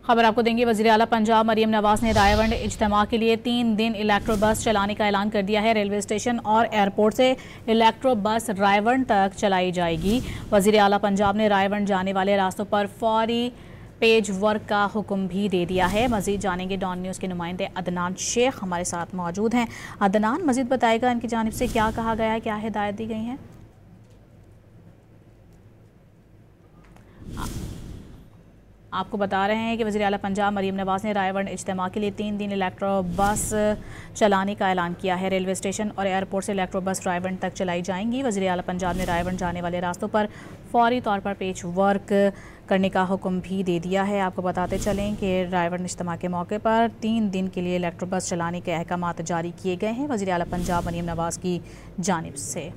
खबर आपको देंगे। वज़ीर आला पंजाब मरीम नवाज ने रायवंड इज्तिमा के लिए 3 दिन इलेक्ट्रो बस चलाने का ऐलान कर दिया है। रेलवे स्टेशन और एयरपोर्ट से इलेक्ट्रो बस रायवंड तक चलाई जाएगी। वज़ीर आला पंजाब ने रायवंड जाने वाले रास्तों पर फौरी पेज वर्क का हुक्म भी दे दिया है। मजीद जानेंगे डॉन न्यूज़ के नुमाइंदे अदनान शेख हमारे साथ मौजूद हैं। अदनान, मजीद बताएगा इनकी जानिब से क्या कहा गया है, क्या हिदायत दी गई हैं? आपको बता रहे हैं कि वज़ीर आला पंजाब मरीम नवाज ने रायवंड इज्तिमा के लिए 3 दिन इलेक्ट्रो बस चलाने का ऐलान किया है। रेलवे स्टेशन और एयरपोर्ट से इलेक्ट्रो बस रायवंड तक चलाई जाएंगी। वज़ीर आला पंजाब ने रायवंड जाने वाले रास्तों पर फौरी तौर पर पेच वर्क करने का हुक्म भी दे दिया है। आपको बताते चलें कि रायवंड इज्तिमा के मौके पर 3 दिन के लिए इलेक्ट्रो बस चलाने के अहकामात जारी किए गए हैं वज़ीर आला पंजाब मरीम नवाज की जानिब से।